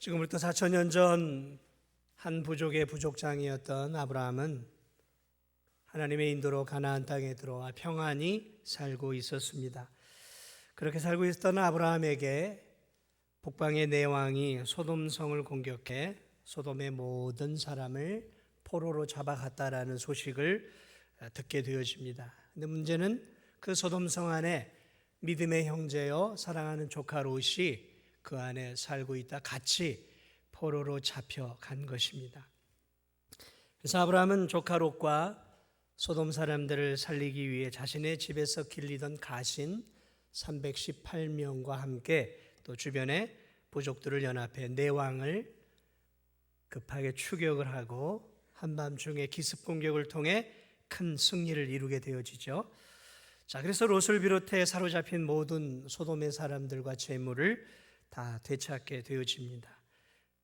지금부터 4천년 전 한 부족의 부족장이었던 아브라함은 하나님의 인도로 가나안 땅에 들어와 평안히 살고 있었습니다. 그렇게 살고 있었던 아브라함에게 북방의 내왕이 소돔성을 공격해 소돔의 모든 사람을 포로로 잡아갔다라는 소식을 듣게 되어집니다. 근데 문제는 그 소돔성 안에 믿음의 형제여 사랑하는 조카 롯이 그 안에 살고 있다 같이 포로로 잡혀간 것입니다. 그래서 아브라함은 조카 롯과 소돔 사람들을 살리기 위해 자신의 집에서 길리던 가신 318명과 함께 또 주변의 부족들을 연합해 내왕을 급하게 추격을 하고 한밤중에 기습 공격을 통해 큰 승리를 이루게 되어지죠. 자, 그래서 롯을 비롯해 사로잡힌 모든 소돔의 사람들과 재물을 다 되찾게 되어집니다.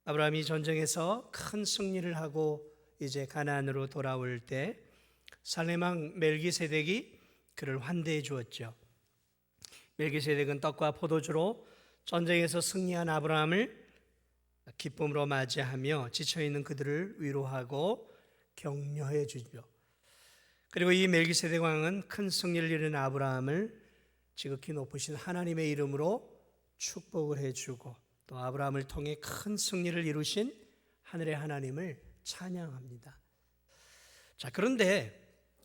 아브라함이 전쟁에서 큰 승리를 하고 이제 가나안으로 돌아올 때 살렘왕 멜기세덱이 그를 환대해 주었죠. 멜기세덱은 떡과 포도주로 전쟁에서 승리한 아브라함을 기쁨으로 맞이하며 지쳐있는 그들을 위로하고 격려해 주죠. 그리고 이 멜기세덱 왕은 큰 승리를 이룬 아브라함을 지극히 높으신 하나님의 이름으로 축복을 해주고 또 아브라함을 통해 큰 승리를 이루신 하늘의 하나님을 찬양합니다. 자, 그런데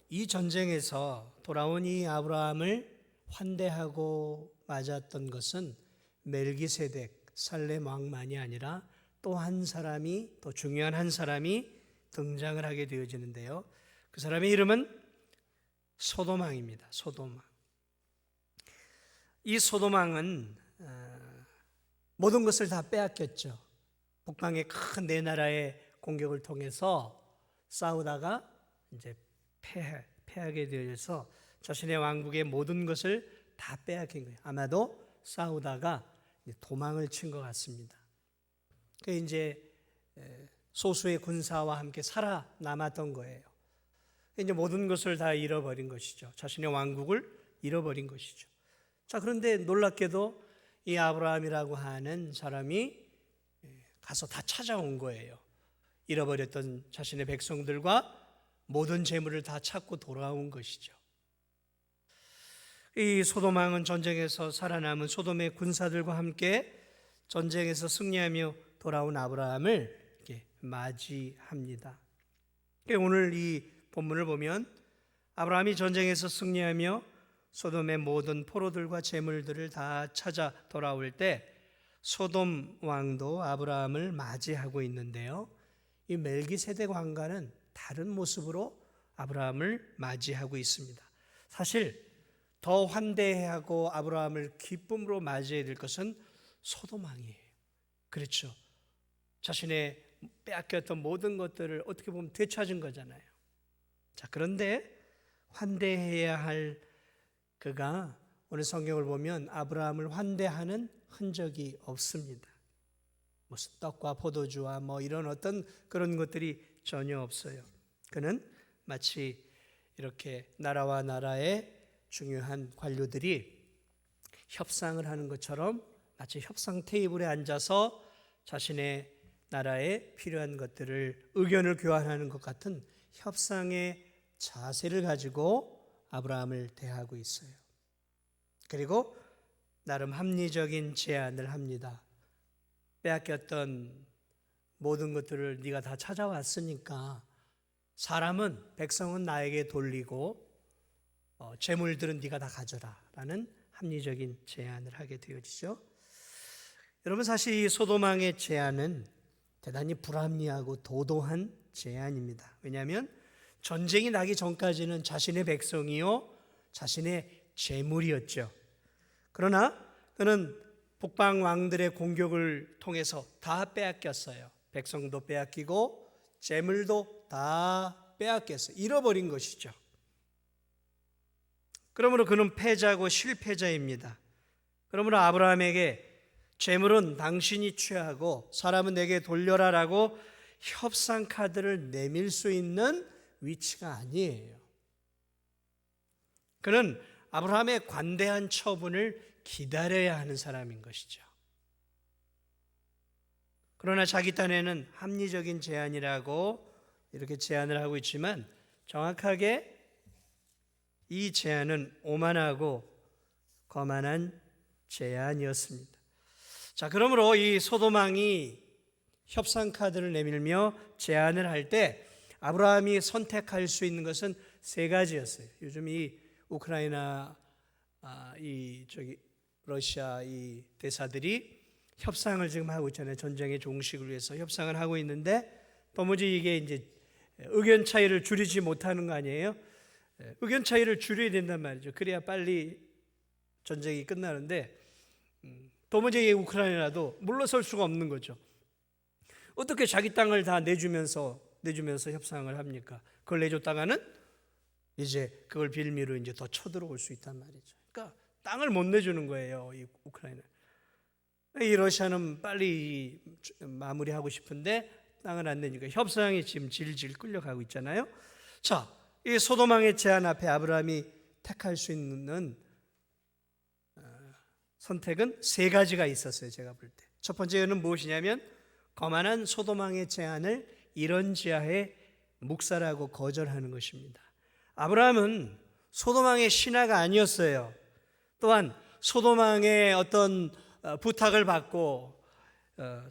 이 전쟁에서 돌아온 이 아브라함을 환대하고 맞았던 것은 멜기세덱 살렘 왕만이 아니라 또 한 사람이, 또 중요한 한 사람이 등장을 하게 되어지는데요. 그 사람의 이름은 소돔 왕입니다. 소돔 왕. 이 소돔 왕은 모든 것을 다 빼앗겼죠. 북방의 큰 네 나라의 공격을 통해서 싸우다가 이제 패하게 되어서 자신의 왕국의 모든 것을 다 빼앗긴 거예요. 아마도 싸우다가 도망을 친 것 같습니다. 그 이제 소수의 군사와 함께 살아남았던 거예요. 이제 모든 것을 다 잃어버린 것이죠. 자신의 왕국을 잃어버린 것이죠. 자, 그런데 놀랍게도 이 아브라함이라고 하는 사람이 가서 다 찾아온 거예요. 잃어버렸던 자신의 백성들과 모든 재물을 다 찾고 돌아온 것이죠. 이 소돔 왕은 전쟁에서 살아남은 소돔의 군사들과 함께 전쟁에서 승리하며 돌아온 아브라함을 이렇게 맞이합니다. 오늘 이 본문을 보면 아브라함이 전쟁에서 승리하며 소돔의 모든 포로들과 재물들을 다 찾아 돌아올 때 소돔 왕도 아브라함을 맞이하고 있는데요. 이 멜기세덱 왕과는 다른 모습으로 아브라함을 맞이하고 있습니다. 사실 더 환대하고 아브라함을 기쁨으로 맞이해야 될 것은 소돔 왕이에요. 그렇죠. 자신의 빼앗겼던 모든 것들을 어떻게 보면 되찾은 거잖아요. 자, 그런데 환대해야 할 그가 오늘 성경을 보면 아브라함을 환대하는 흔적이 없습니다. 무슨 떡과 포도주와 이런 어떤 그런 것들이 전혀 없어요. 그는 마치 이렇게 나라와 나라의 중요한 관료들이 협상을 하는 것처럼 마치 협상 테이블에 앉아서 자신의 나라에 필요한 것들을 의견을 교환하는 것 같은 협상의 자세를 가지고 아브라함을 대하고 있어요. 그리고 나름 합리적인 제안을 합니다. 빼앗겼던 모든 것들을 네가 다 찾아왔으니까 사람은, 백성은 나에게 돌리고 재물들은 네가 다 가져라 라는 합리적인 제안을 하게 되어지죠. 여러분, 사실 이 소돔 왕의 제안은 대단히 불합리하고 도도한 제안입니다. 왜냐하면 전쟁이 나기 전까지는 자신의 백성이요 자신의 재물이었죠. 그러나 그는 북방 왕들의 공격을 통해서 다 빼앗겼어요. 백성도 빼앗기고 재물도 다 빼앗겼어요. 잃어버린 것이죠. 그러므로 그는 패자고 실패자입니다. 그러므로 아브라함에게 재물은 당신이 취하고 사람은 내게 돌려라라고 협상 카드를 내밀 수 있는 위치가 아니에요. 그는 아브라함의 관대한 처분을 기다려야 하는 사람인 것이죠. 그러나 자기 딴에는 합리적인 제안이라고 이렇게 제안을 하고 있지만 정확하게 이 제안은 오만하고 거만한 제안이었습니다. 자, 그러므로 이 소돔 왕이 협상 카드를 내밀며 제안을 할 때 아브라함이 선택할 수 있는 것은 세 가지였어요. 요즘 이 우크라이나 러시아 이 대사들이 협상을 지금 하고 있잖아요. 전쟁의 종식을 위해서 협상을 하고 있는데 도무지 이게 이제 의견 차이를 줄이지 못하는 거 아니에요? 의견 차이를 줄여야 된단 말이죠. 그래야 빨리 전쟁이 끝나는데 도무지 이 우크라이나도 물러설 수가 없는 거죠. 어떻게 자기 땅을 다 내주면서 협상을 합니까? 그걸 내줬다가는 이제 그걸 빌미로 이제 더 쳐들어올 수 있단 말이죠. 그러니까 땅을 못 내주는 거예요, 이 우크라이나. 이 러시아는 빨리 마무리하고 싶은데 땅을 안 내니까 협상이 지금 질질 끌려가고 있잖아요. 자, 이 소돔 왕의 제안 앞에 아브라함이 택할 수 있는 선택은 세 가지가 있었어요. 제가 볼 때. 첫 번째는 무엇이냐면 거만한 소돔 왕의 제안을 이런지하에 묵살하고 거절하는 것입니다. 아브라함은 소돔 왕의 신하가 아니었어요. 또한 소돔 왕의 어떤 부탁을 받고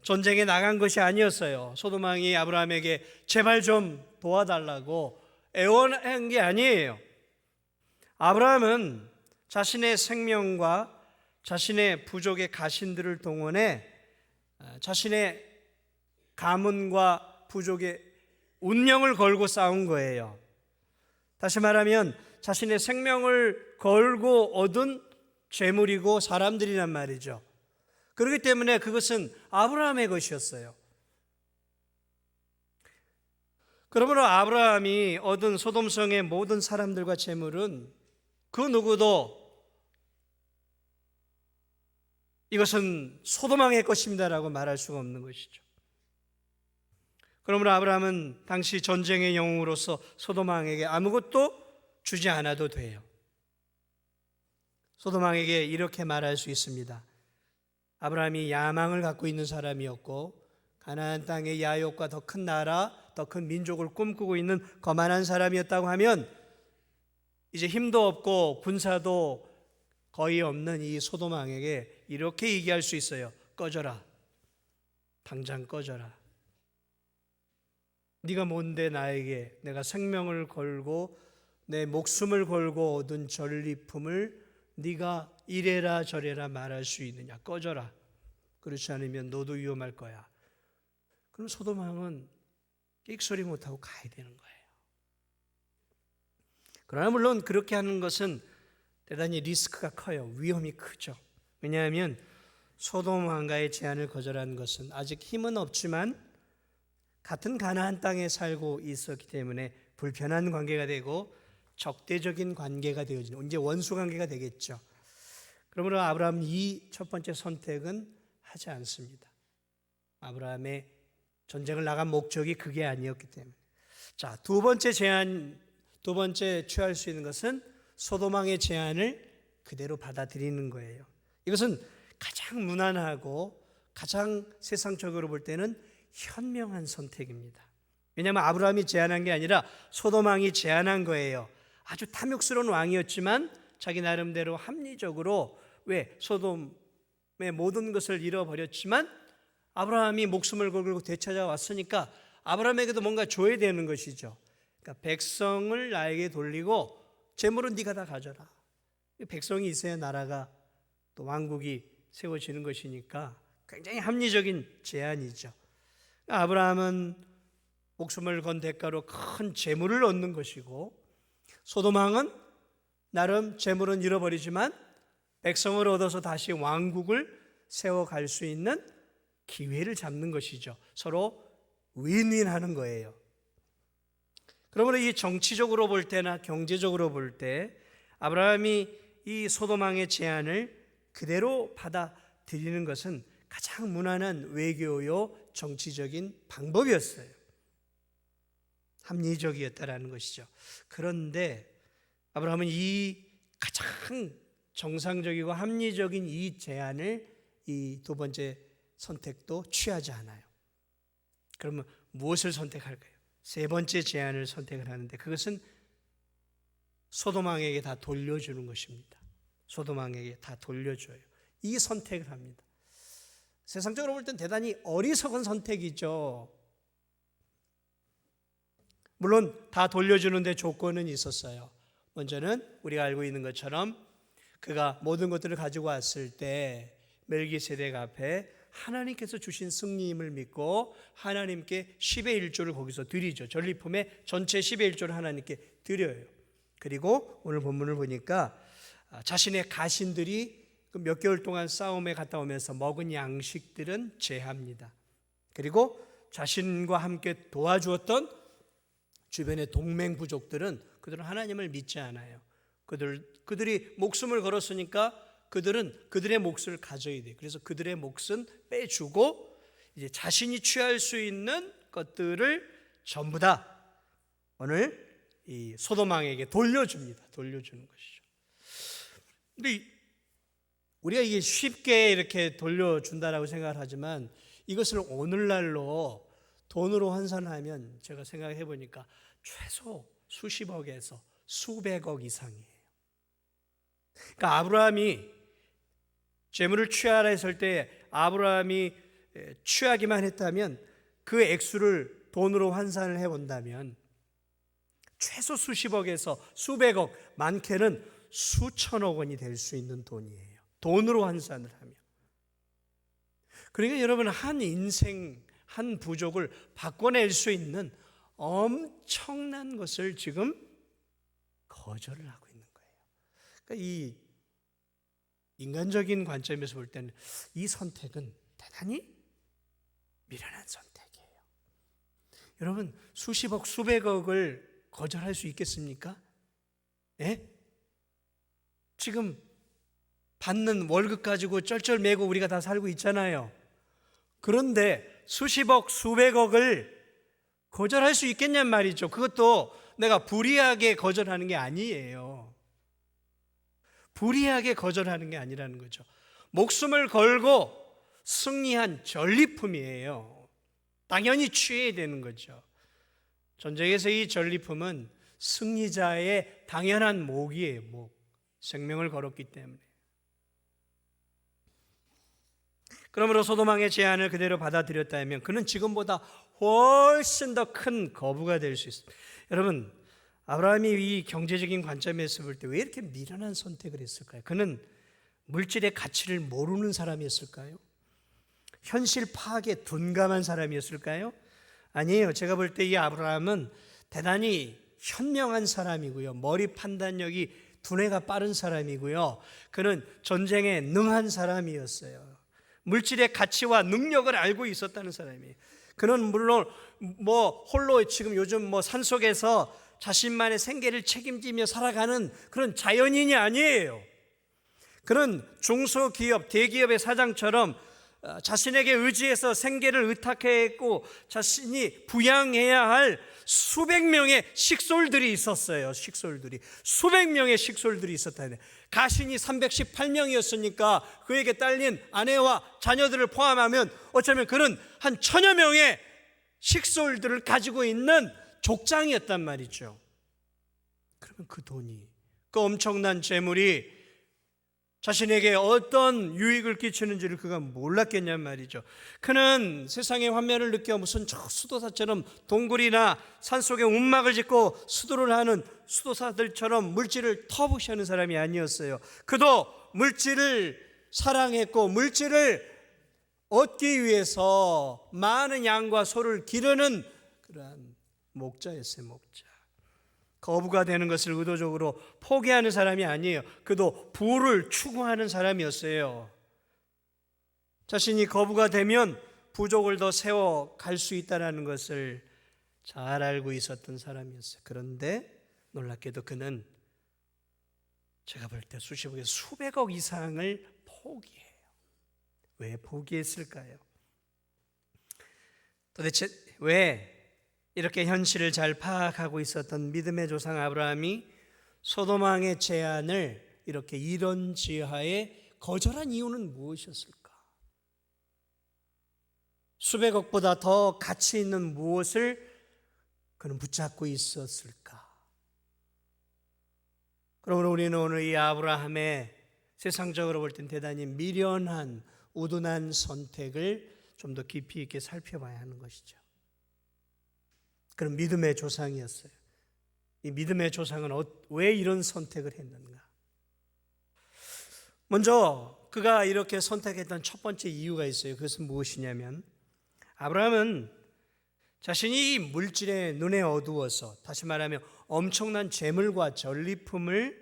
전쟁에 나간 것이 아니었어요. 소돔 왕이 아브라함에게 제발 좀 도와달라고 애원한 게 아니에요. 아브라함은 자신의 생명과 자신의 부족의 가신들을 동원해 자신의 가문과 부족의 운명을 걸고 싸운 거예요. 다시 말하면 자신의 생명을 걸고 얻은 재물이고 사람들이란 말이죠. 그렇기 때문에 그것은 아브라함의 것이었어요. 그러므로 아브라함이 얻은 소돔성의 모든 사람들과 재물은 그 누구도 이것은 소돔 왕의 것입니다라고 말할 수가 없는 것이죠. 그러므로 아브라함은 당시 전쟁의 영웅으로서 소돔 왕에게 아무것도 주지 않아도 돼요. 소돔 왕에게 이렇게 말할 수 있습니다. 아브라함이 야망을 갖고 있는 사람이었고 가나안 땅의 야욕과 더 큰 나라, 더 큰 민족을 꿈꾸고 있는 거만한 사람이었다고 하면 이제 힘도 없고 군사도 거의 없는 이 소돔 왕에게 이렇게 얘기할 수 있어요. 꺼져라. 당장 꺼져라. 네가 뭔데 나에게 내가 생명을 걸고 내 목숨을 걸고 얻은 전리품을 네가 이래라 저래라 말할 수 있느냐. 꺼져라. 그렇지 않으면 너도 위험할 거야. 그럼 소돔 왕은 끽소리 못하고 가야 되는 거예요. 그러나 물론 그렇게 하는 것은 대단히 리스크가 커요. 위험이 크죠. 왜냐하면 소돔 왕과의 제안을 거절한 것은 아직 힘은 없지만 같은 가나안 땅에 살고 있었기 때문에 불편한 관계가 되고 적대적인 관계가 되어지는 이제 원수 관계가 되겠죠. 그러므로 아브라함은 이 첫 번째 선택은 하지 않습니다. 아브라함의 전쟁을 나간 목적이 그게 아니었기 때문에. 자, 두 번째 취할 수 있는 것은 소돔 왕의 제안을 그대로 받아들이는 거예요. 이것은 가장 무난하고 가장 세상적으로 볼 때는 현명한 선택입니다. 왜냐하면 아브라함이 제안한 게 아니라 소돔 왕이 제안한 거예요. 아주 탐욕스러운 왕이었지만 자기 나름대로 합리적으로 왜 소돔의 모든 것을 잃어버렸지만 아브라함이 목숨을 걸고 되찾아왔으니까 아브라함에게도 뭔가 줘야 되는 것이죠. 그러니까 백성을 나에게 돌리고 재물은 네가 다 가져라. 백성이 있어야 나라가 또 왕국이 세워지는 것이니까 굉장히 합리적인 제안이죠. 아브라함은 목숨을 건 대가로 큰 재물을 얻는 것이고 소돔 왕은 나름 재물은 잃어버리지만 백성을 얻어서 다시 왕국을 세워갈 수 있는 기회를 잡는 것이죠. 서로 윈윈하는 거예요. 그러므로 이 정치적으로 볼 때나 경제적으로 볼 때 아브라함이 이 소돔 왕의 제안을 그대로 받아들이는 것은 가장 무난한 외교요 정치적인 방법이었어요. 합리적이었다라는 것이죠. 그런데 아브라함은 이 가장 정상적이고 합리적인 이 제안을 이 두 번째 선택도 취하지 않아요. 그러면 무엇을 선택할까요? 세 번째 제안을 선택을 하는데 그것은 소돔 왕에게 다 돌려주는 것입니다. 소돔 왕에게 다 돌려줘요. 이 선택을 합니다. 세상적으로 볼 땐 대단히 어리석은 선택이죠. 물론 다 돌려주는데 조건은 있었어요. 먼저는 우리가 알고 있는 것처럼 그가 모든 것들을 가지고 왔을 때 멜기세덱 앞에 하나님께서 주신 승리임을 믿고 하나님께 10의 1조를 거기서 드리죠. 전리품의 전체 10의 1조를 하나님께 드려요. 그리고 오늘 본문을 보니까 자신의 가신들이 몇 개월 동안 싸움에 갔다 오면서 먹은 양식들은 제합니다. 그리고 자신과 함께 도와주었던 주변의 동맹 부족들은 그들은 하나님을 믿지 않아요. 그들이 목숨을 걸었으니까 그들은 그들의 몫을 가져야 돼요. 그래서 그들의 몫은 빼주고 이제 자신이 취할 수 있는 것들을 전부 다 오늘 이 소돔 왕에게 돌려줍니다. 돌려주는 것이죠. 근데 우리가 이게 쉽게 이렇게 돌려준다라고 생각을 하지만 이것을 오늘날로 돈으로 환산하면 제가 생각해 보니까 최소 수십억에서 수백억 이상이에요. 그러니까 아브라함이 재물을 취하라 했을 때 아브라함이 취하기만 했다면 그 액수를 돈으로 환산을 해본다면 최소 수십억에서 수백억, 많게는 수천억 원이 될 수 있는 돈이에요. 돈으로 환산을 하면. 그러니까 여러분 한 인생, 한 부족을 바꿔낼 수 있는 엄청난 것을 지금 거절을 하고 있는 거예요. 그러니까 이 인간적인 관점에서 볼 때는 이 선택은 대단히 미련한 선택이에요. 여러분 수십억, 수백억을 거절할 수 있겠습니까? 예? 지금 받는 월급 가지고 쩔쩔매고 우리가 다 살고 있잖아요. 그런데 수십억, 수백억을 거절할 수 있겠냔 말이죠. 그것도 내가 불의하게 거절하는 게 아니에요. 불의하게 거절하는 게 아니라는 거죠. 목숨을 걸고 승리한 전리품이에요. 당연히 취해야 되는 거죠. 전쟁에서 이 전리품은 승리자의 당연한 몫이에요. 목. 생명을 걸었기 때문에. 그러므로 소돔 왕의 제안을 그대로 받아들였다면 그는 지금보다 훨씬 더 큰 거부가 될 수 있습니다. 여러분, 아브라함이 이 경제적인 관점에서 볼 때 왜 이렇게 미련한 선택을 했을까요? 그는 물질의 가치를 모르는 사람이었을까요? 현실 파악에 둔감한 사람이었을까요? 아니에요. 제가 볼 때 이 아브라함은 대단히 현명한 사람이고요. 머리 판단력이 두뇌가 빠른 사람이고요. 그는 전쟁에 능한 사람이었어요. 물질의 가치와 능력을 알고 있었다는 사람이에요. 그는 물론 홀로 지금 요즘 산속에서 자신만의 생계를 책임지며 살아가는 그런 자연인이 아니에요. 그는 중소기업, 대기업의 사장처럼 자신에게 의지해서 생계를 의탁했고 자신이 부양해야 할 수백 명의 식솔들이 있었어요. 식솔들이 수백 명의 식솔들이 있었다네. 가신이 318명이었으니까 그에게 딸린 아내와 자녀들을 포함하면 어쩌면 그는 한 1000여 명의 식솔들을 가지고 있는 족장이었단 말이죠. 그러면 그 돈이, 그 엄청난 재물이 자신에게 어떤 유익을 끼치는지를 그가 몰랐겠냔 말이죠. 그는 세상의 환멸을 느껴 무슨 저 수도사처럼 동굴이나 산속에 움막을 짓고 수도를 하는 수도사들처럼 물질을 터부시하는 사람이 아니었어요. 그도 물질을 사랑했고 물질을 얻기 위해서 많은 양과 소를 기르는 그러한 목자였어요. 목자. 거부가 되는 것을 의도적으로 포기하는 사람이 아니에요. 그도 부를 추구하는 사람이었어요. 자신이 거부가 되면 부족을 더 세워갈 수 있다는 것을 잘 알고 있었던 사람이었어요. 그런데 놀랍게도 그는 제가 볼 때 수십억에서 수백억 이상을 포기해요. 왜 포기했을까요? 도대체 왜 이렇게 현실을 잘 파악하고 있었던 믿음의 조상 아브라함이 소돔 왕의 제안을 이렇게 이런 지하에 거절한 이유는 무엇이었을까? 수백억보다 더 가치 있는 무엇을 그는 붙잡고 있었을까? 그러므로 우리는 오늘 이 아브라함의 세상적으로 볼 땐 대단히 미련한 우둔한 선택을 좀 더 깊이 있게 살펴봐야 하는 것이죠. 그런 믿음의 조상이었어요. 이 믿음의 조상은 왜 이런 선택을 했는가? 먼저 그가 이렇게 선택했던 첫 번째 이유가 있어요. 그것은 무엇이냐면 아브라함은 자신이 물질의 눈에 어두워서, 다시 말하면 엄청난 재물과 전리품을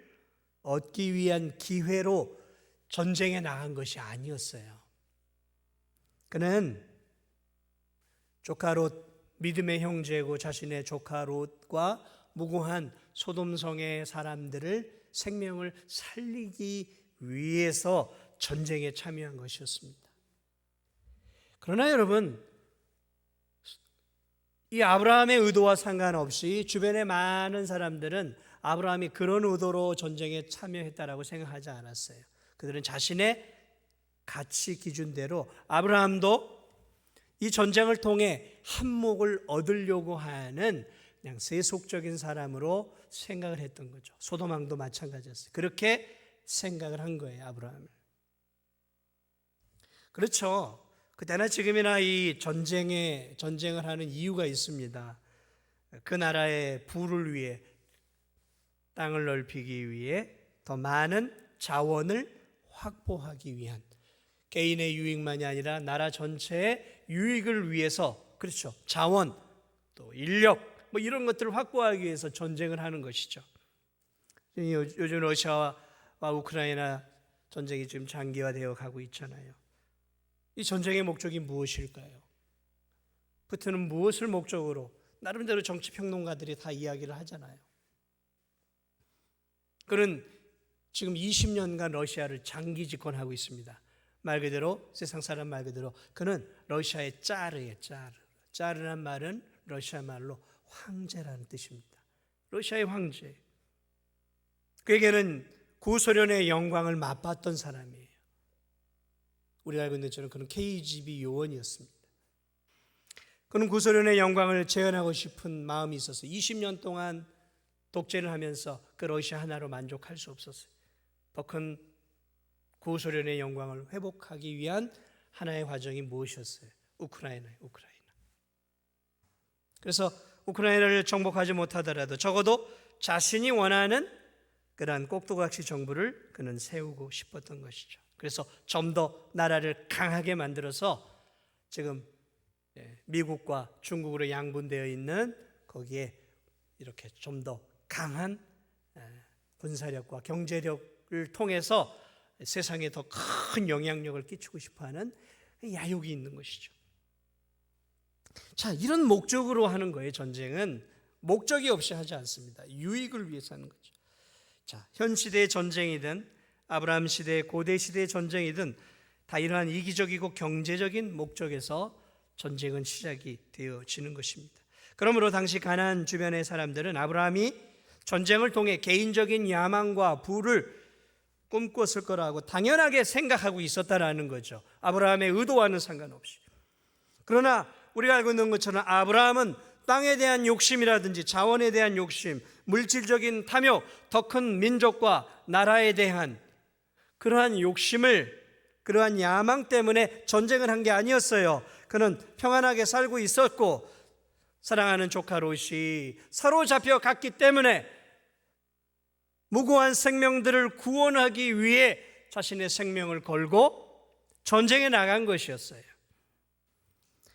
얻기 위한 기회로 전쟁에 나간 것이 아니었어요. 그는 조카 롯, 믿음의 형제고 자신의 조카 롯과 무고한 소돔성의 사람들을 생명을 살리기 위해서 전쟁에 참여한 것이었습니다. 그러나 여러분, 이 아브라함의 의도와 상관없이 주변의 많은 사람들은 아브라함이 그런 의도로 전쟁에 참여했다라고 생각하지 않았어요. 그들은 자신의 가치 기준대로 아브라함도 이 전쟁을 통해 한몫을 얻으려고 하는 그냥 세속적인 사람으로 생각을 했던 거죠. 소돔 왕도 마찬가지였어요. 그렇게 생각을 한 거예요, 아브라함을. 그렇죠. 그때나 지금이나 이 전쟁을 하는 이유가 있습니다. 그 나라의 부를 위해, 땅을 넓히기 위해 더 많은 자원을 확보하기 위한, 개인의 유익만이 아니라 나라 전체의 유익을 위해서, 그렇죠, 자원, 또 인력, 뭐 이런 것들을 확보하기 위해서 전쟁을 하는 것이죠. 요즘 러시아와 우크라이나 전쟁이 지금 장기화되어 가고 있잖아요. 이 전쟁의 목적이 무엇일까요? 푸틴은 무엇을 목적으로, 나름대로 정치평론가들이 다 이야기를 하잖아요. 그는 지금 20년간 러시아를 장기 집권하고 있습니다. 말 그대로, 세상 사람 말 그대로 그는 러시아의 짜르예요. 짜르란 말은 러시아 말로 황제라는 뜻입니다. 러시아의 황제. 그에게는 구소련의 영광을 맛봤던 사람이에요. 우리가 알고 있는 것처럼 그는 KGB 요원이었습니다. 그는 구소련의 영광을 재현하고 싶은 마음이 있어서 20년 동안 독재를 하면서 그 러시아 하나로 만족할 수 없었어요. 더 큰 구소련의 영광을 회복하기 위한 하나의 과정이 무엇이었어요? 우크라이나. 그래서 우크라이나를 정복하지 못하더라도 적어도 자신이 원하는 그러한 꼭두각시 정부를 그는 세우고 싶었던 것이죠. 그래서 좀 더 나라를 강하게 만들어서 지금 미국과 중국으로 양분되어 있는 거기에 이렇게 좀 더 강한 군사력과 경제력을 통해서 세상에 더 큰 영향력을 끼치고 싶어하는 야욕이 있는 것이죠. 자, 이런 목적으로 하는 거예요. 전쟁은 목적이 없이 하지 않습니다. 유익을 위해서 하는 거죠. 자, 현 시대의 전쟁이든 아브라함 시대, 고대 시대의 전쟁이든 다 이러한 이기적이고 경제적인 목적에서 전쟁은 시작이 되어지는 것입니다. 그러므로 당시 가나안 주변의 사람들은 아브라함이 전쟁을 통해 개인적인 야망과 부를 꿈꿨을 거라고 당연하게 생각하고 있었다라는 거죠. 아브라함의 의도와는 상관없이. 그러나 우리가 알고 있는 것처럼 아브라함은 땅에 대한 욕심이라든지 자원에 대한 욕심, 물질적인 탐욕, 더 큰 민족과 나라에 대한 그러한 욕심을, 그러한 야망 때문에 전쟁을 한 게 아니었어요. 그는 평안하게 살고 있었고 사랑하는 조카 롯이 사로잡혀 갔기 때문에 무고한 생명들을 구원하기 위해 자신의 생명을 걸고 전쟁에 나간 것이었어요.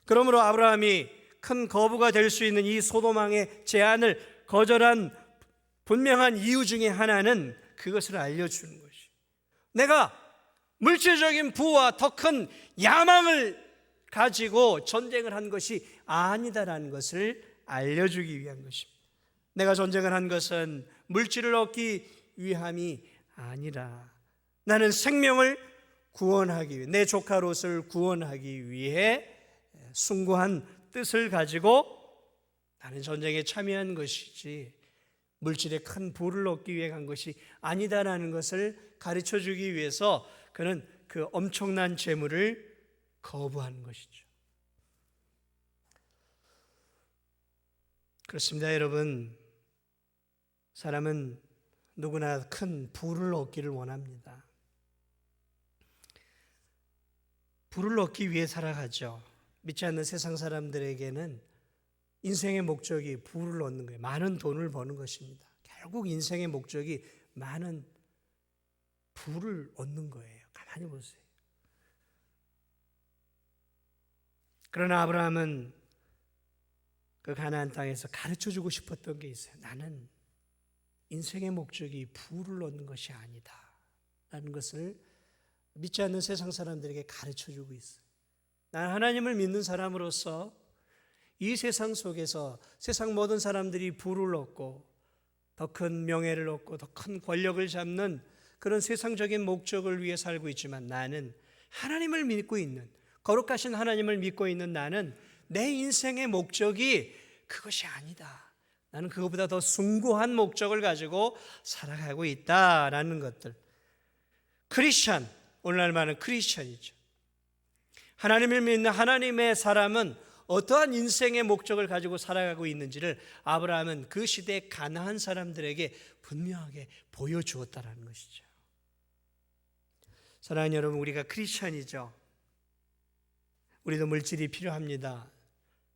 그러므로 아브라함이 큰 거부가 될 수 있는 이 소돔 왕의 제안을 거절한 분명한 이유 중에 하나는 그것을 알려주는 것이, 내가 물질적인 부와 더 큰 야망을 가지고 전쟁을 한 것이 아니다라는 것을 알려주기 위한 것입니다. 내가 전쟁을 한 것은 물질을 얻기 위함이 아니라 나는 생명을 구원하기 위해, 내 조카 롯을 구원하기 위해 숭고한 뜻을 가지고 나는 전쟁에 참여한 것이지 물질의 큰 부를 얻기 위해 간 것이 아니다라는 것을 가르쳐 주기 위해서 그는 그 엄청난 재물을 거부하는 것이죠. 그렇습니다, 여러분. 사람은 누구나 큰 부를 얻기를 원합니다. 부를 얻기 위해 살아가죠. 믿지 않는 세상 사람들에게는 인생의 목적이 부를 얻는 거예요. 많은 돈을 버는 것입니다. 결국 인생의 목적이 많은 부를 얻는 거예요. 가만히 보세요. 그러나 아브라함은 그 가나안 땅에서 가르쳐주고 싶었던 게 있어요. 나는 인생의 목적이 부를 얻는 것이 아니다 라는 것을 믿지 않는 세상 사람들에게 가르쳐주고 있어요. 난 하나님을 믿는 사람으로서 이 세상 속에서 세상 모든 사람들이 부를 얻고 더 큰 명예를 얻고 더 큰 권력을 잡는 그런 세상적인 목적을 위해 살고 있지만, 나는 하나님을 믿고 있는, 거룩하신 하나님을 믿고 있는 나는 내 인생의 목적이 그것이 아니다. 나는 그것보다 더 숭고한 목적을 가지고 살아가고 있다라는 것들. 크리스천, 오늘날 말하는 크리스천이죠. 하나님을 믿는 하나님의 사람은 어떠한 인생의 목적을 가지고 살아가고 있는지를 아브라함은 그 시대의 가나안 사람들에게 분명하게 보여주었다는 것이죠. 사랑하는 여러분, 우리가 크리스천이죠. 우리도 물질이 필요합니다.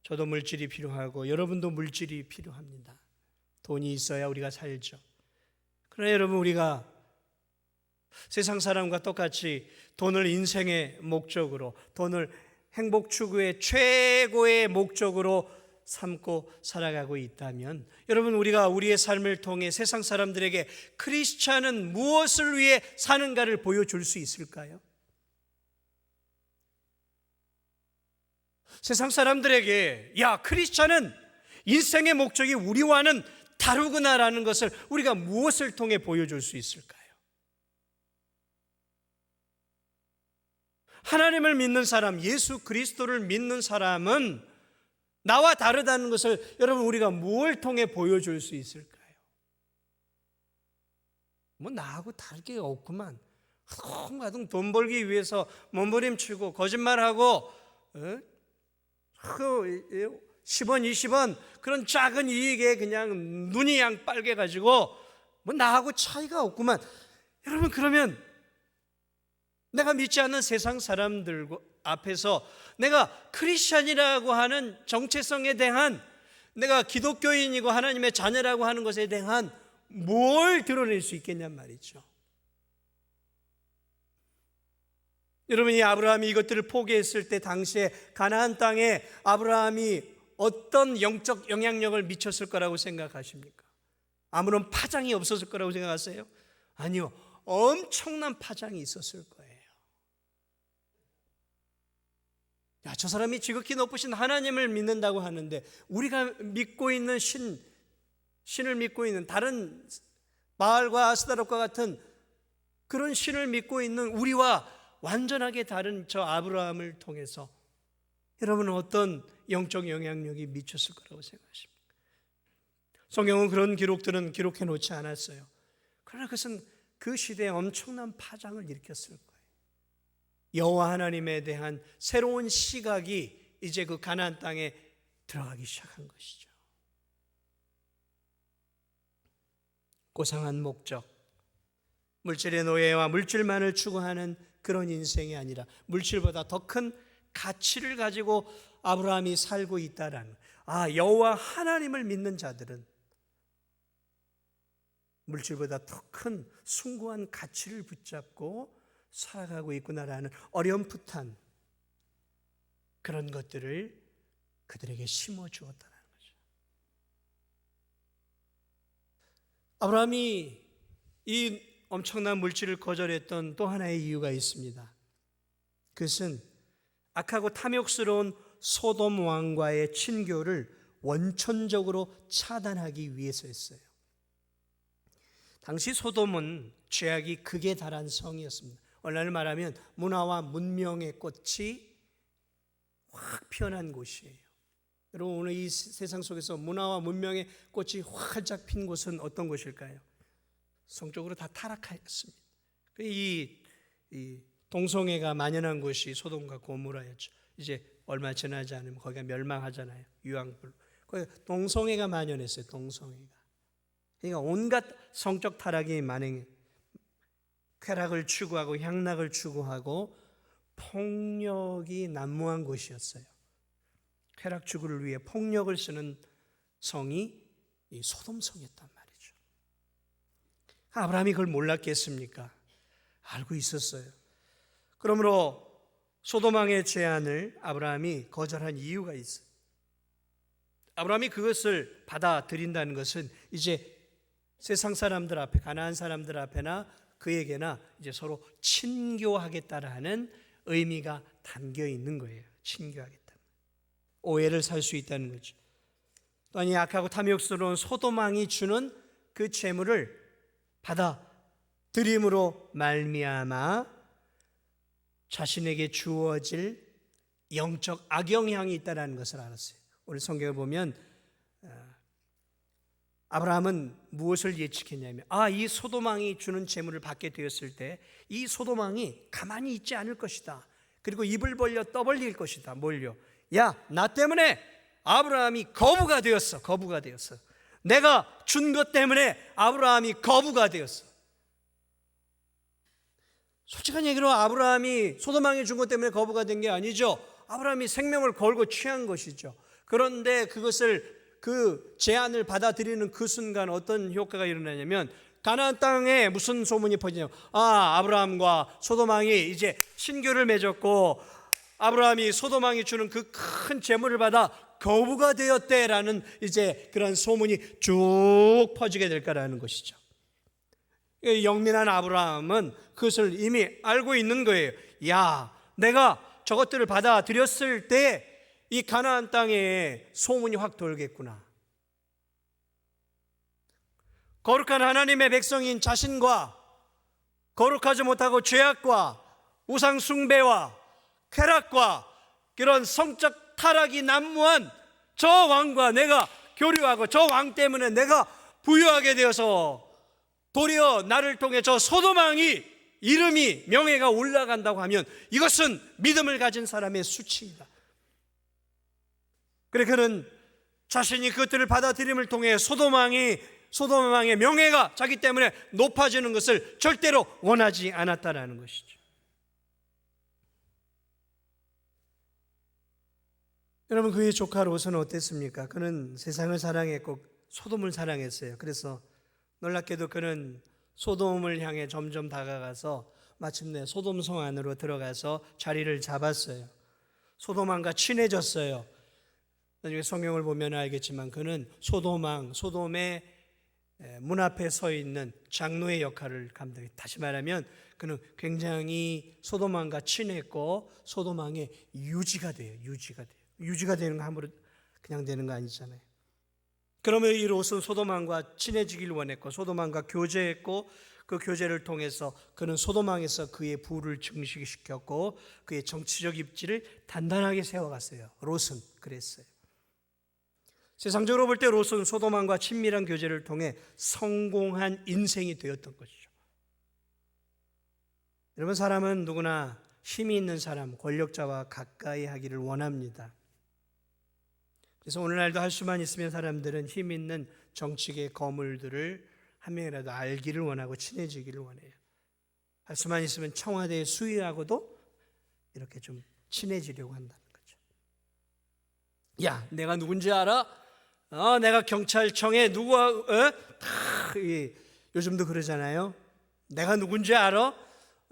저도 물질이 필요하고 여러분도 물질이 필요합니다. 돈이 있어야 우리가 살죠. 그러나 여러분, 우리가 세상 사람과 똑같이 돈을 인생의 목적으로, 돈을 행복 추구의 최고의 목적으로 삼고 살아가고 있다면, 여러분, 우리가 우리의 삶을 통해 세상 사람들에게 크리스찬은 무엇을 위해 사는가를 보여줄 수 있을까요? 세상 사람들에게 야, 크리스찬은 인생의 목적이 우리와는 다르구나라는 것을 우리가 무엇을 통해 보여줄 수 있을까요? 하나님을 믿는 사람, 예수 그리스도를 믿는 사람은 나와 다르다는 것을 여러분, 우리가 뭘 통해 보여줄 수 있을까요? 뭐 나하고 다를 게 없구만. 하등 돈 벌기 위해서 몸부림치고 거짓말하고 10원 20원 그런 작은 이익에 그냥 눈이 양 빨개가지고 뭐 나하고 차이가 없구만. 여러분, 그러면 내가 믿지 않는 세상 사람들 앞에서 내가 크리스찬이라고 하는 정체성에 대한, 내가 기독교인이고 하나님의 자녀라고 하는 것에 대한 뭘 드러낼 수 있겠냔 말이죠. 여러분, 이 아브라함이 이것들을 포기했을 때 당시에 가나안 땅에 아브라함이 어떤 영적 영향력을 미쳤을 거라고 생각하십니까? 아무런 파장이 없었을 거라고 생각하세요? 아니요, 엄청난 파장이 있었을 거예요. 야, 저 사람이 지극히 높으신 하나님을 믿는다고 하는데, 우리가 믿고 있는 신을 믿고 있는, 다른 바알과 아스타롯과 같은 그런 신을 믿고 있는 우리와 완전하게 다른 저 아브라함을 통해서 여러분은 어떤 영적 영향력이 미쳤을 거라고 생각하십니까? 성경은 그런 기록들은 기록해 놓지 않았어요. 그러나 그것은 그 시대에 엄청난 파장을 일으켰을 거예요. 여호와 하나님에 대한 새로운 시각이 이제 그 가나안 땅에 들어가기 시작한 것이죠. 고상한 목적, 물질의 노예와 물질만을 추구하는 그런 인생이 아니라 물질보다 더 큰 가치를 가지고 아브라함이 살고 있다라는, 여호와 하나님을 믿는 자들은 물질보다 더 큰 숭고한 가치를 붙잡고 살아가고 있구나라는 어렴풋한 그런 것들을 그들에게 심어주었다는 거죠. 아브라함이 이 엄청난 물질을 거절했던 또 하나의 이유가 있습니다. 그것은 악하고 탐욕스러운 소돔 왕과의 친교를 원천적으로 차단하기 위해서였어요. 당시 소돔은 죄악이 극에 달한 성이었습니다. 오늘날 말하면 문화와 문명의 꽃이 확 피어난 곳이에요. 여러분, 오늘 이 세상 속에서 문화와 문명의 꽃이 활짝 핀 곳은 어떤 곳일까요? 성적으로 다 타락하였습니다. 이 동성애가 만연한 곳이 소돔과 고모라였죠. 이제 얼마 지나지 않으면 거기가 멸망하잖아요. 유황불. 동성애가 만연했어요. 동성애가. 그러니까 온갖 성적 타락이 만행, 쾌락을 추구하고 향락을 추구하고 폭력이 난무한 곳이었어요. 쾌락 추구를 위해 폭력을 쓰는 성이 이 소돔성이었단 말이죠. 아브라함이 그걸 몰랐겠습니까? 알고 있었어요. 그러므로 소돔왕의 제안을 아브라함이 거절한 이유가 있어요. 아브라함이 그것을 받아들인다는 것은 이제 세상 사람들 앞에, 가나안 사람들 앞에나 그에게나 이제 서로 친교하겠다라는 의미가 담겨 있는 거예요. 친교하겠다. 오해를 살 수 있다는 거죠. 또한 약하고 탐욕스러운 소돔왕이 주는 그 재물을 받아들임으로 말미암아 자신에게 주어질 영적 악영향이 있다는 것을 알았어요. 오늘 성경을 보면 아브라함은 무엇을 예측했냐면 이 소돔왕이 주는 재물을 받게 되었을 때 이 소돔왕이 가만히 있지 않을 것이다. 그리고 입을 벌려 떠벌릴 것이다. 뭘요? 야, 나 때문에 아브라함이 거부가 되었어. 거부가 되었어. 내가 준 것 때문에 아브라함이 거부가 되었어. 솔직한 얘기로 아브라함이 소돔왕이 준 것 때문에 거부가 된 게 아니죠. 아브라함이 생명을 걸고 취한 것이죠. 그런데 그 제안을 받아들이는 그 순간 어떤 효과가 일어나냐면 가나안 땅에 무슨 소문이 퍼지냐면 아브라함과 소돔왕이 이제 신교를 맺었고 아브라함이 소돔왕이 주는 그 큰 재물을 받아 거부가 되었대라는 이제 그런 소문이 쭉 퍼지게 될 거라는 것이죠. 영민한 아브라함은 그것을 이미 알고 있는 거예요. 야, 내가 저것들을 받아들였을 때 이 가나안 땅에 소문이 확 돌겠구나. 거룩한 하나님의 백성인 자신과 거룩하지 못하고 죄악과 우상 숭배와 쾌락과 그런 성적 타락이 난무한 저 왕과 내가 교류하고 저 왕 때문에 내가 부유하게 되어서 도리어 나를 통해 저 소돔왕이 이름이 명예가 올라간다고 하면 이것은 믿음을 가진 사람의 수치이다. 그래 그는 자신이 그것들을 받아들임을 통해 소돔왕의 명예가 자기 때문에 높아지는 것을 절대로 원하지 않았다라는 것이죠. 여러분, 그의 조카 롯은 어땠습니까? 그는 세상을 사랑했고 소돔을 사랑했어요. 그래서 놀랍게도 그는 소돔을 향해 점점 다가가서 마침내 소돔성 안으로 들어가서 자리를 잡았어요. 소돔왕과 친해졌어요. 나중에 성경을 보면 알겠지만 그는 소돔의 문 앞에 서 있는 장로의 역할을 감당했다. 다시 말하면 그는 굉장히 소돔왕과 친했고 소돔왕의 유지가 돼요. 유지가 되는 거 함부로 그냥 되는 거 아니잖아요. 그러면 이 롯은 소돔왕과 친해지길 원했고 소돔왕과 교제했고 그 교제를 통해서 그는 소돔왕에서 그의 부를 증식시켰고 그의 정치적 입지를 단단하게 세워갔어요. 롯은 그랬어요. 세상적으로 볼 때 롯은 소돔왕과 친밀한 교제를 통해 성공한 인생이 되었던 것이죠. 여러분, 사람은 누구나 힘이 있는 사람, 권력자와 가까이 하기를 원합니다. 그래서 오늘날도 할 수만 있으면 사람들은 힘 있는 정치계 거물들을 한 명이라도 알기를 원하고 친해지기를 원해요. 할 수만 있으면 청와대의 수위하고도 이렇게 좀 친해지려고 한다는 거죠. 야, 내가 누군지 알아? 내가 경찰청에 요즘도 그러잖아요. 내가 누군지 알아?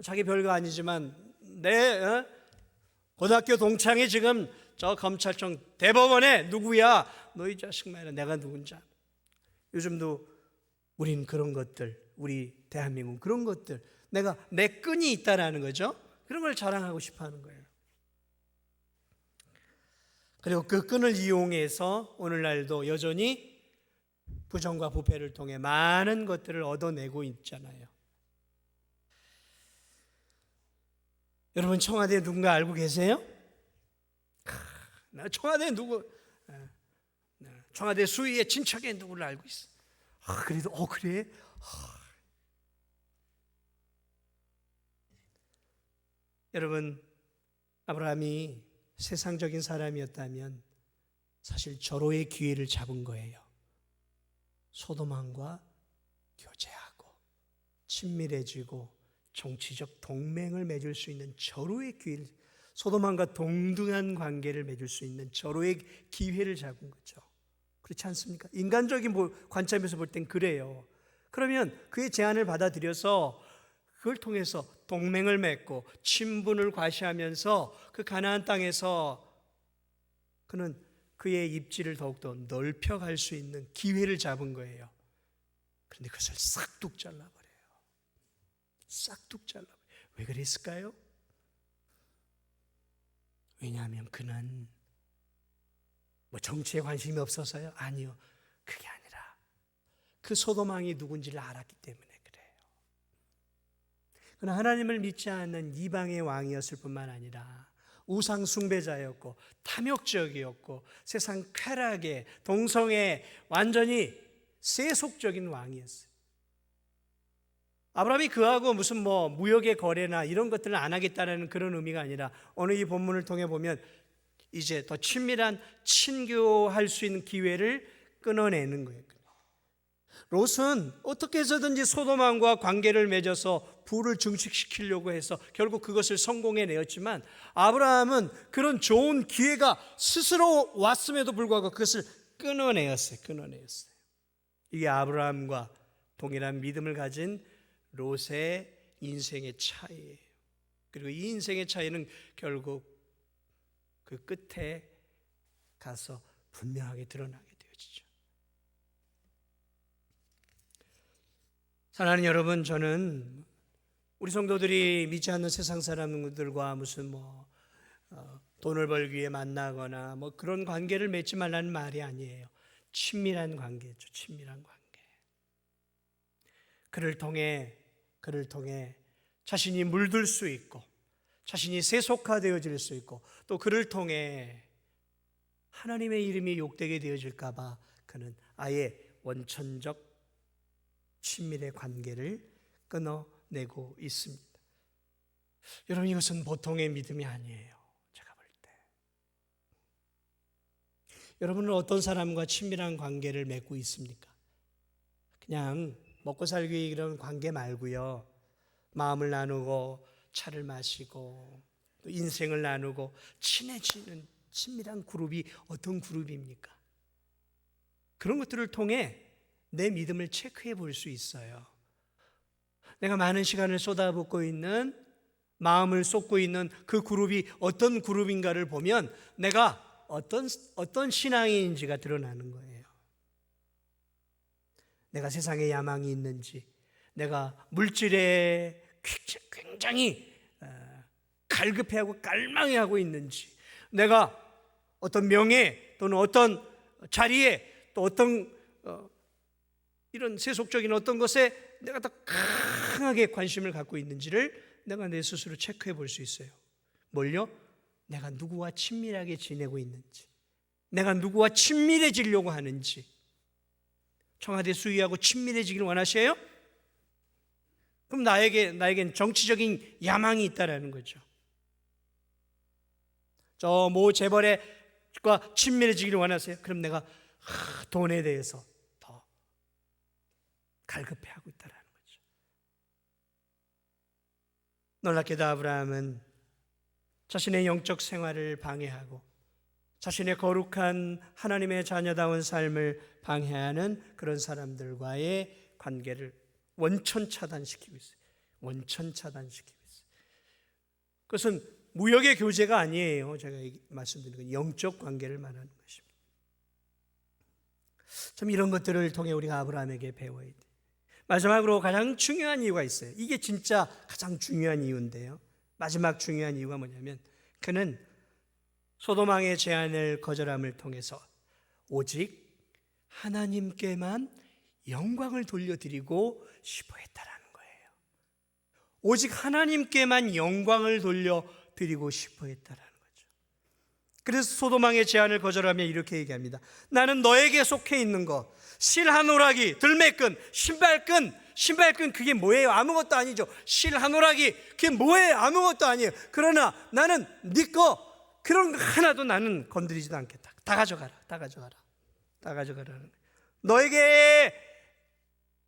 자기 별거 아니지만 내 고등학교 동창이 지금 저 검찰청 대법원에 누구야? 너 이 자식 말이야. 내가 누군지 알아. 요즘도 우린 그런 것들, 우리 대한민국 그런 것들, 내 끈이 있다라는 거죠. 그런 걸 자랑하고 싶어하는 거예요. 그리고 그 끈을 이용해서 오늘날도 여전히 부정과 부패를 통해 많은 것들을 얻어내고 있잖아요. 여러분, 청와대 누군가 알고 계세요? 나 청와대 누구? 청와대 수위의 친척에 누구를 알고 있어. 그래도 그래? 여러분, 아브라함이 세상적인 사람이었다면 사실 절호의 기회를 잡은 거예요. 소돔왕과 교제하고 친밀해지고 정치적 동맹을 맺을 수 있는 절호의 기회를, 소돔왕과 동등한 관계를 맺을 수 있는 절호의 기회를 잡은 거죠. 그렇지 않습니까? 인간적인 관점에서 볼 땐 그래요. 그러면 그의 제안을 받아들여서 그걸 통해서 동맹을 맺고 친분을 과시하면서 그 가나안 땅에서 그는 그의 입지를 더욱더 넓혀갈 수 있는 기회를 잡은 거예요. 그런데 그것을 싹둑 잘라버려요. 싹둑 잘라버려요. 왜 그랬을까요? 왜냐하면 그는 정치에 관심이 없어서요? 아니요. 그게 아니라 그 소돔왕이 누군지를 알았기 때문에 그래요. 그는 하나님을 믿지 않는 이방의 왕이었을 뿐만 아니라 우상 숭배자였고 탐욕적이었고 세상 쾌락에 동성에 완전히 세속적인 왕이었어요. 아브라함이 그하고 무슨 무역의 거래나 이런 것들을 안 하겠다는 그런 의미가 아니라 오늘 이 본문을 통해 보면 이제 더 친밀한 친교할 수 있는 기회를 끊어내는 거예요. 롯은 어떻게 해서든지 소돔왕과 관계를 맺어서 부를 증식시키려고 해서 결국 그것을 성공해내었지만 아브라함은 그런 좋은 기회가 스스로 왔음에도 불구하고 그것을 끊어내었어요. 이게 아브라함과 동일한 믿음을 가진 롯의 인생의 차이예요. 그리고 이 인생의 차이는 결국 그 끝에 가서 분명하게 드러나게 되어지죠. 사랑하는 여러분, 저는 우리 성도들이 믿지 않는 세상 사람들과 무슨 돈을 벌기 위해 만나거나 그런 관계를 맺지 말라는 말이 아니에요. 친밀한 관계죠. 친밀한 관계. 그를 통해 자신이 물들 수 있고 자신이 세속화되어질 수 있고 또 그를 통해 하나님의 이름이 욕되게 되어질까 봐 그는 아예 원천적 친밀의 관계를 끊어내고 있습니다. 여러분, 이것은 보통의 믿음이 아니에요. 제가 볼 때 여러분은 어떤 사람과 친밀한 관계를 맺고 있습니까? 그냥 먹고 살기 위해 이런 관계 말고요, 마음을 나누고 차를 마시고 또 인생을 나누고 친해지는 친밀한 그룹이 어떤 그룹입니까? 그런 것들을 통해 내 믿음을 체크해 볼 수 있어요. 내가 많은 시간을 쏟아붓고 있는, 마음을 쏟고 있는 그 그룹이 어떤 그룹인가를 보면 내가 어떤 신앙인지가 드러나는 거예요. 내가 세상에 야망이 있는지, 내가 물질에 굉장히 갈급해하고 깔망해하고 있는지, 내가 어떤 명예 또는 어떤 자리에 또 어떤 이런 세속적인 어떤 것에 내가 더 강하게 관심을 갖고 있는지를 내가 내 스스로 체크해 볼 수 있어요. 뭘요? 내가 누구와 친밀하게 지내고 있는지, 내가 누구와 친밀해지려고 하는지. 청와대 수의하고 친밀해지길 원하셔요? 그럼 나에겐 정치적인 야망이 있다라는 거죠. 저 모 재벌과 친밀해지기를 원하세요? 그럼 내가 돈에 대해서 더 갈급해하고 있다라는 거죠. 놀랍게도 아브라함은 자신의 영적 생활을 방해하고 자신의 거룩한 하나님의 자녀다운 삶을 방해하는 그런 사람들과의 관계를 원천 차단시키고 있어요. 원천 차단시키고 있어요. 그것은 무역의 교제가 아니에요. 제가 말씀드린 건 영적 관계를 말하는 것입니다. 참 이런 것들을 통해 우리가 아브라함에게 배워야 돼요. 마지막으로 가장 중요한 이유가 있어요. 이게 진짜 가장 중요한 이유인데요. 마지막 중요한 이유가 뭐냐면 그는 소돔왕의 제안을 거절함을 통해서 오직 하나님께만 영광을 돌려드리고 싶어 했다라는 거예요. 오직 하나님께만 영광을 돌려드리고 싶어 했다라는 거죠. 그래서 소돔왕의 제안을 거절하며 이렇게 얘기합니다. 나는 너에게 속해 있는 것, 실 한 오라기, 들매끈, 신발끈 그게 뭐예요? 아무것도 아니죠. 실 한 오라기 그게 뭐예요? 아무것도 아니에요. 그러나 나는 네 거 그런 거 하나도 나는 건드리지도 않겠다. 다 가져가라. 다 가져가라. 다 가져가라. 너에게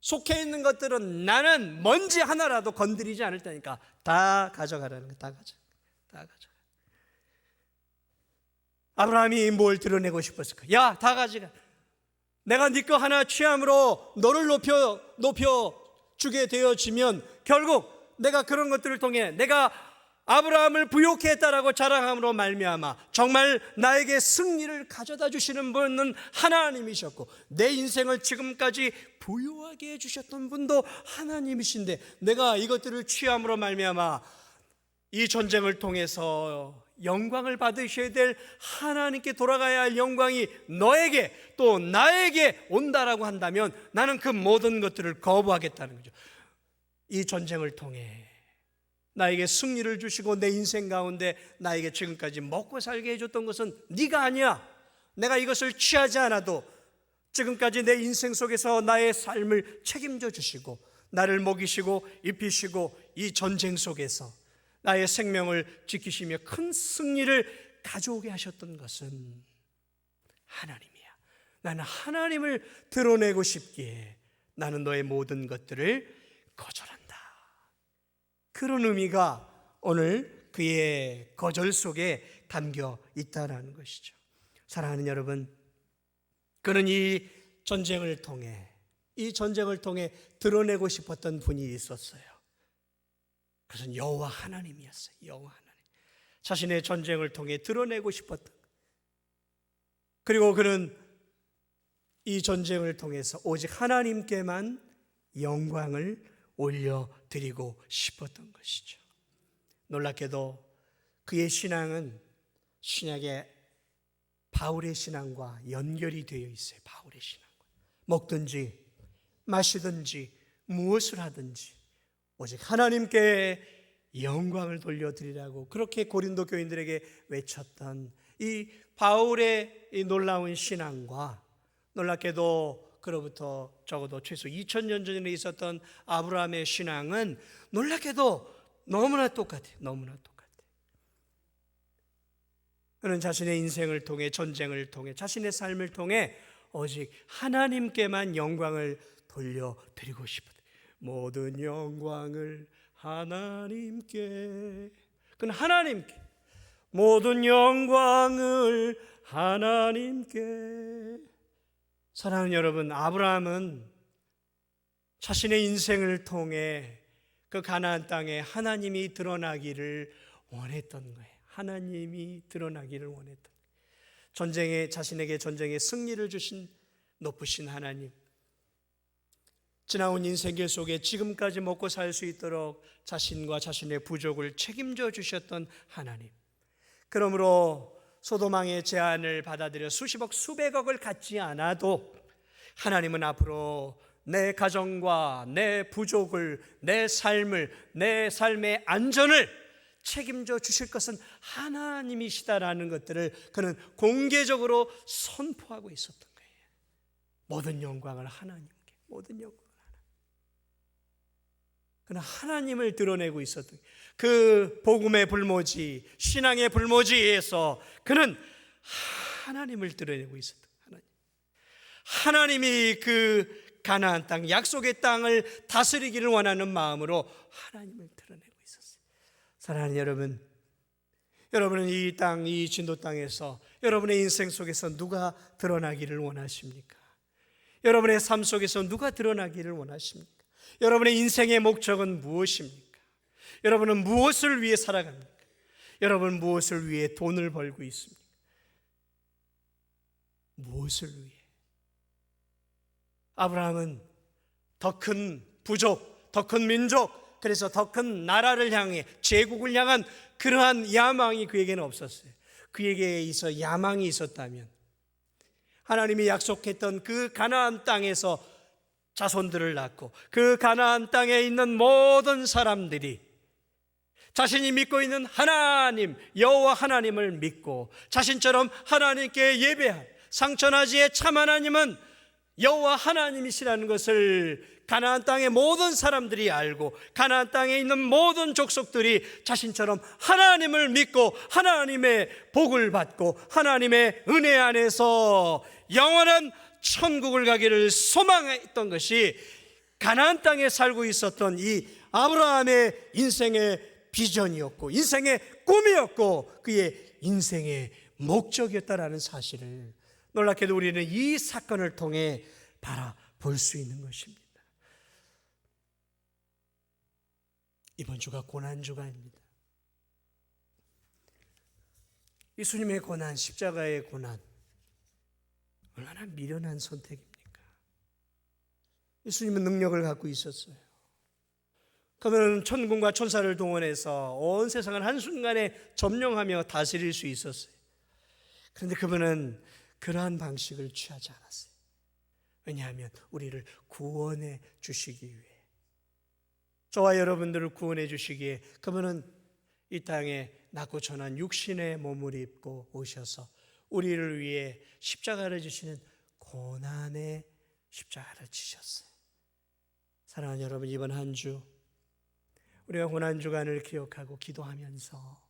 속해 있는 것들은 나는 먼지 하나라도 건드리지 않을 테니까 다 가져가라는 거야. 다 가져가. 아브라함이 뭘 드러내고 싶었을까? 야, 다 가져가. 내가 네 거 하나 취함으로 너를 높여 주게 되어지면 결국 내가 그런 것들을 통해 내가 아브라함을 부욕해 했다라고 자랑함으로 말미암아 정말 나에게 승리를 가져다 주시는 분은 하나님이셨고 내 인생을 지금까지 부유하게 해주셨던 분도 하나님이신데 내가 이것들을 취함으로 말미암아 이 전쟁을 통해서 영광을 받으셔야 될 하나님께 돌아가야 할 영광이 너에게 또 나에게 온다라고 한다면 나는 그 모든 것들을 거부하겠다는 거죠. 이 전쟁을 통해 나에게 승리를 주시고 내 인생 가운데 나에게 지금까지 먹고 살게 해줬던 것은 네가 아니야. 내가 이것을 취하지 않아도 지금까지 내 인생 속에서 나의 삶을 책임져 주시고 나를 먹이시고 입히시고 이 전쟁 속에서 나의 생명을 지키시며 큰 승리를 가져오게 하셨던 것은 하나님이야. 나는 하나님을 드러내고 싶기에 나는 너의 모든 것들을 거절한다. 그런 의미가 오늘 그의 거절 속에 담겨 있다는 것이죠. 사랑하는 여러분, 그는 이 전쟁을 통해 드러내고 싶었던 분이 있었어요. 그것은 여호와 하나님이었어요. 여호와 하나님. 자신의 전쟁을 통해 드러내고 싶었던. 그리고 그는 이 전쟁을 통해서 오직 하나님께만 영광을 올려드리고 싶었던 것이죠. 놀랍게도 그의 신앙은 신약의 바울의 신앙과 연결이 되어 있어요. 바울의 신앙과. 먹든지 마시든지 무엇을 하든지 오직 하나님께 영광을 돌려드리라고 그렇게 고린도 교인들에게 외쳤던 이 바울의 이 놀라운 신앙과 놀랍게도 그로부터 적어도 최소 2000년 전에 있었던 아브라함의 신앙은 놀랍게도 너무나 똑같아요. 너무나 똑같아요. 그는 자신의 인생을 통해 전쟁을 통해 자신의 삶을 통해 오직 하나님께만 영광을 돌려드리고 싶어요. 모든 영광을 하나님께. 그는 하나님께 모든 영광을 하나님께. 사랑하는 여러분, 아브라함은 자신의 인생을 통해 그 가나안 땅에 하나님이 드러나기를 원했던 거예요. 하나님이 드러나기를 원했던 거예요. 자신에게 전쟁의 승리를 주신 높으신 하나님, 지나온 인생길 속에 지금까지 먹고 살 수 있도록 자신과 자신의 부족을 책임져 주셨던 하나님, 그러므로 소돔왕의 제안을 받아들여 수십억 수백억을 갖지 않아도 하나님은 앞으로 내 가정과 내 부족을, 내 삶을, 내 삶의 안전을 책임져 주실 것은 하나님이시다라는 것들을 그는 공개적으로 선포하고 있었던 거예요. 모든 영광을 하나님께, 모든 영광을 하나님. 그는 하나님을 드러내고 있었던 그 복음의 불모지, 신앙의 불모지에서 그는 하나님을 드러내고 있었던 거예요. 하나님이 그 가나안 땅, 약속의 땅을 다스리기를 원하는 마음으로 하나님을 드러내고 있었어요. 사랑하는 여러분, 여러분은 이 땅, 이 진도 땅에서 여러분의 인생 속에서 누가 드러나기를 원하십니까? 여러분의 삶 속에서 누가 드러나기를 원하십니까? 여러분의 인생의 목적은 무엇입니까? 여러분은 무엇을 위해 살아갑니까? 여러분은 무엇을 위해 돈을 벌고 있습니까? 무엇을 위해? 아브라함은 더 큰 부족, 더 큰 민족, 그래서 더 큰 나라를 향해, 제국을 향한 그러한 야망이 그에게는 없었어요. 그에게 있어 야망이 있었다면 하나님이 약속했던 그 가나안 땅에서 자손들을 낳고 그 가나안 땅에 있는 모든 사람들이 자신이 믿고 있는 하나님, 여호와 하나님을 믿고 자신처럼 하나님께 예배한 상천하지의 참 하나님은 여호와 하나님이시라는 것을 가나안 땅의 모든 사람들이 알고 가나안 땅에 있는 모든 족속들이 자신처럼 하나님을 믿고 하나님의 복을 받고 하나님의 은혜 안에서 영원한 천국을 가기를 소망했던 것이 가나안 땅에 살고 있었던 이 아브라함의 인생의 비전이었고 인생의 꿈이었고 그의 인생의 목적이었다라는 사실을 놀랍게도 우리는 이 사건을 통해 바라볼 수 있는 것입니다. 이번 주가 고난주간입니다. 예수님의 고난, 십자가의 고난, 얼마나 미련한 선택입니까? 예수님은 능력을 갖고 있었어요. 그러면 천군과 천사를 동원해서 온 세상을 한순간에 점령하며 다스릴 수 있었어요. 그런데 그분은 그러한 방식을 취하지 않았어요. 왜냐하면 우리를 구원해 주시기 위해, 저와 여러분들을 구원해 주시기에 그분은 이 땅에 낮고 천한 육신의 몸을 입고 오셔서 우리를 위해 십자가를 지시는 고난의 십자가를 지셨어요. 사랑하는 여러분, 이번 한 주 우리가 고난주간을 기억하고 기도하면서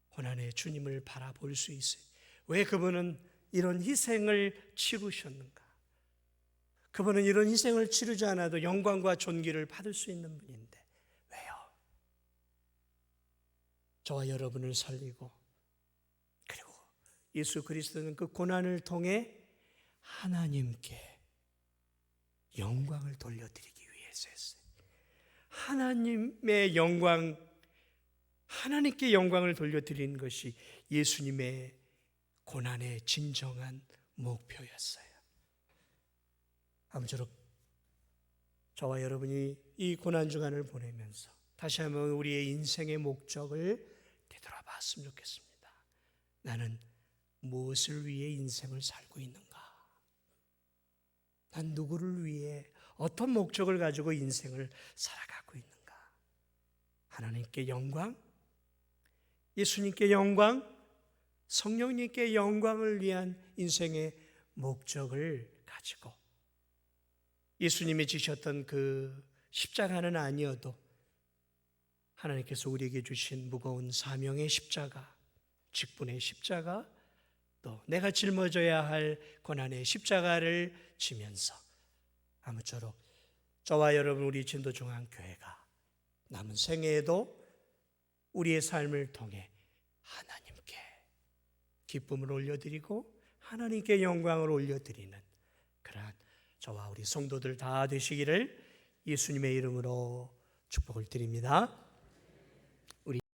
고난의 주님을 바라볼 수 있어요. 왜 그분은 이런 희생을 치르셨는가? 그분은 이런 희생을 치르지 않아도 영광과 존귀를 받을 수 있는 분인데 왜요? 저와 여러분을 살리고 그리고 예수 그리스도는 그 고난을 통해 하나님께 영광을 돌려드리기 위해서 했어요. 하나님의 영광, 하나님께 영광을 돌려드리는 것이 예수님의 고난의 진정한 목표였어요. 아무쪼록 저와 여러분이 이 고난주간을 보내면서 다시 한번 우리의 인생의 목적을 되돌아봤으면 좋겠습니다. 나는 무엇을 위해 인생을 살고 있는가? 난 누구를 위해 어떤 목적을 가지고 인생을 살아가고 있는가? 하나님께 영광, 예수님께 영광, 성령님께 영광을 위한 인생의 목적을 가지고 예수님이 지셨던 그 십자가는 아니어도 하나님께서 우리에게 주신 무거운 사명의 십자가, 직분의 십자가, 또 내가 짊어져야 할 고난의 십자가를 지면서 아무쪼록 저와 여러분 우리 진도중앙교회가 남은 생애에도 우리의 삶을 통해 하나님께 기쁨을 올려드리고 하나님께 영광을 올려드리는 그러한 저와 우리 성도들 다 되시기를 예수님의 이름으로 축복을 드립니다.